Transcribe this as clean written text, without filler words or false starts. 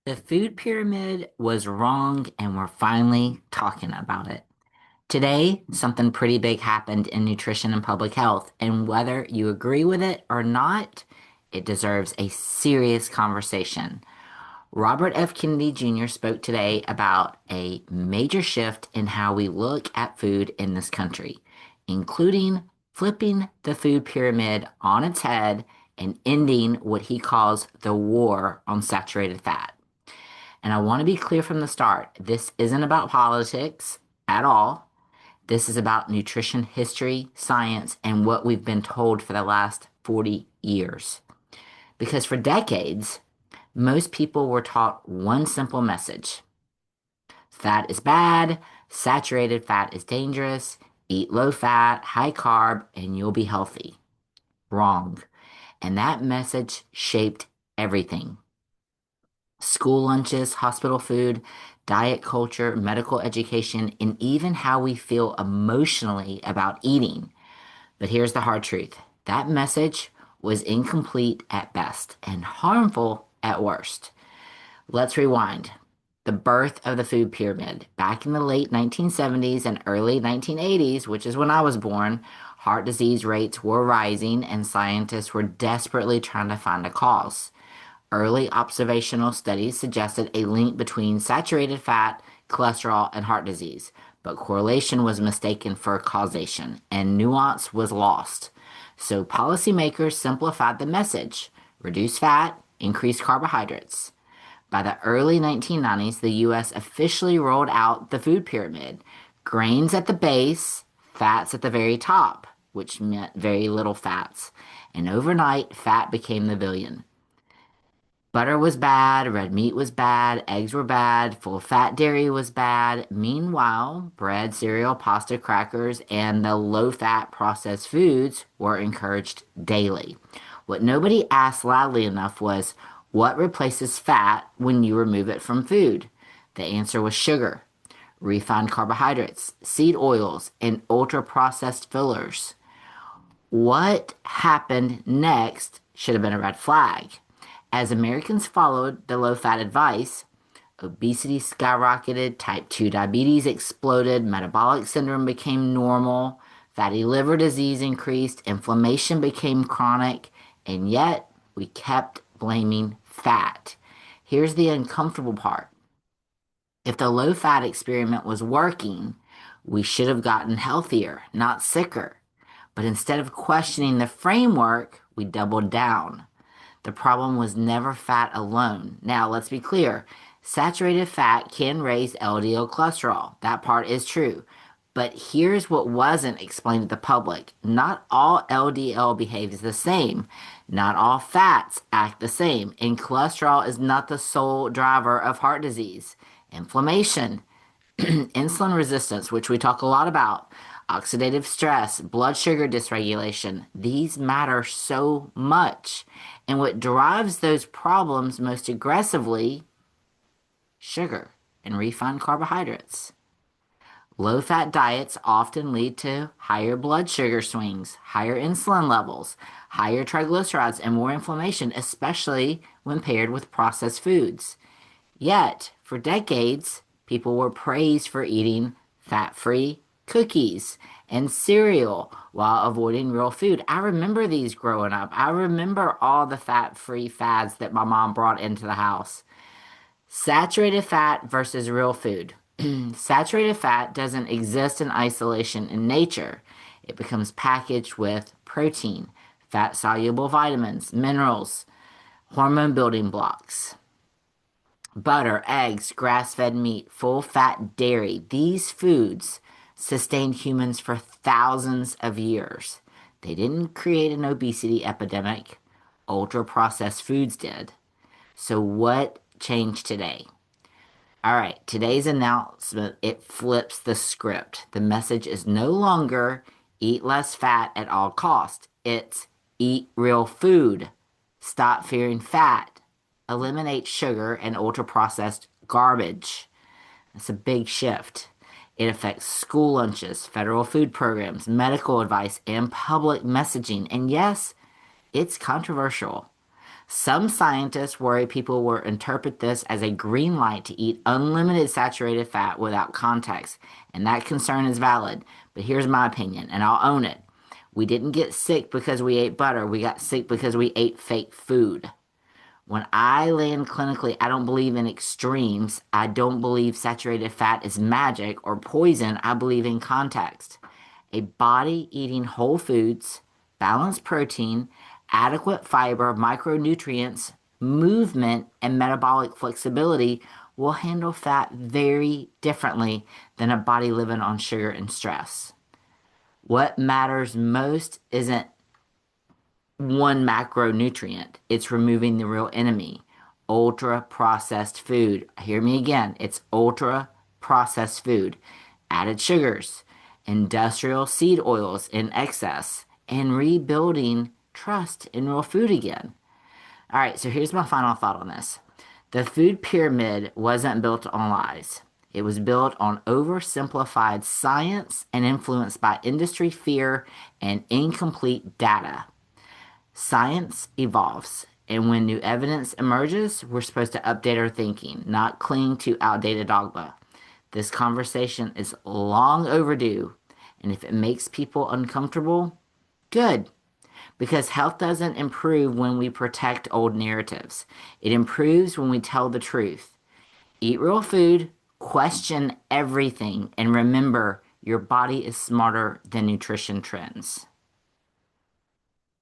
The food pyramid was wrong, and we're finally talking about it. Today, something pretty big happened in nutrition and public health, and whether you agree with it or not, it deserves a serious conversation. Robert F. Kennedy Jr. spoke today about a major shift in how we look at food in this country, including flipping the food pyramid on its head and ending what he calls the war on saturated fat. And I want to be clear from the start, this isn't about politics at all. This is about nutrition history, science, and what we've been told for the last 40 years. Because for decades, most people were taught one simple message: fat is bad, saturated fat is dangerous, eat low fat, high carb, and you'll be healthy. Wrong. And that message shaped everything: school lunches, hospital food, diet culture, medical education, and even how we feel emotionally about eating. But here's the hard truth: that message was incomplete at best and harmful at worst. Let's rewind. The birth of the food pyramid. Back in the late 1970s and early 1980s, which is when I was born, heart disease rates were rising and scientists were desperately trying to find a cause. Early observational studies suggested a link between saturated fat, cholesterol, and heart disease, but correlation was mistaken for causation, and nuance was lost. So policymakers simplified the message: reduce fat, increase carbohydrates. By the early 1990s, the U.S. officially rolled out the food pyramid: grains at the base, fats at the very top, which meant very little fats. And overnight, fat became the villain. Butter was bad, red meat was bad, eggs were bad, full fat dairy was bad. Meanwhile, bread, cereal, pasta, crackers, and the low fat processed foods were encouraged daily. What nobody asked loudly enough was, what replaces fat when you remove it from food? The answer was sugar, refined carbohydrates, seed oils, and ultra processed fillers. What happened next should have been a red flag. As Americans followed the low fat advice, obesity skyrocketed, type 2 diabetes exploded, metabolic syndrome became normal, fatty liver disease increased, inflammation became chronic, and yet we kept blaming fat. Here's the uncomfortable part: if the low fat experiment was working, we should have gotten healthier, not sicker. But instead of questioning the framework, we doubled down. The problem was never fat alone. Now, let's be clear: saturated fat can raise LDL cholesterol. That part is true. But here's what wasn't explained to the public: not all LDL behaves the same. Not all fats act the same. And cholesterol is not the sole driver of heart disease. Inflammation, insulin resistance, which we talk a lot about, oxidative stress, blood sugar dysregulation, these matter so much. And what drives those problems most aggressively? Sugar and refined carbohydrates. Low fat diets often lead to higher blood sugar swings, higher insulin levels, higher triglycerides, and more inflammation, especially when paired with processed foods. Yet, for decades, people were praised for eating fat-free cookies and cereal while avoiding real food. I remember these growing up. I remember all the fat-free fads that my mom brought into the house. Saturated fat versus real food. Saturated fat doesn't exist in isolation in nature. It becomes packaged with protein, fat-soluble vitamins, minerals, hormone building blocks. Butter, eggs, grass-fed meat, full-fat dairy. These foods sustained humans for thousands of years. They didn't create an obesity epidemic. Ultra-processed foods did. So what changed today? All right, today's announcement, it flips the script. The message is no longer eat less fat at all costs. It's eat real food. Stop fearing fat. Eliminate sugar and ultra-processed garbage. That's a big shift. It affects school lunches, federal food programs, medical advice, and public messaging. And yes, it's controversial. Some scientists worry people will interpret this as a green light to eat unlimited saturated fat without context, and that concern is valid. But here's my opinion, and I'll own it. We didn't get sick because we ate butter. We got sick because we ate fake food. When I land clinically, I don't believe in extremes. I don't believe saturated fat is magic or poison. I believe in context. A body eating whole foods, balanced protein, adequate fiber, micronutrients, movement, and metabolic flexibility will handle fat very differently than a body living on sugar and stress. What matters most isn't one macronutrient. It's removing the real enemy. Ultra processed food. Hear me again. It's ultra processed food. Added sugars, industrial seed oils in excess, and rebuilding trust in real food again. All right, so here's my final thought on this. The food pyramid wasn't built on lies. It was built on oversimplified science and influenced by industry fear and incomplete data. Science evolves, and when new evidence emerges, we're supposed to update our thinking, not cling to outdated dogma. This conversation is long overdue, and if it makes people uncomfortable, good. Because health doesn't improve when we protect old narratives. It improves when we tell the truth. Eat real food, question everything, and remember your body is smarter than nutrition trends.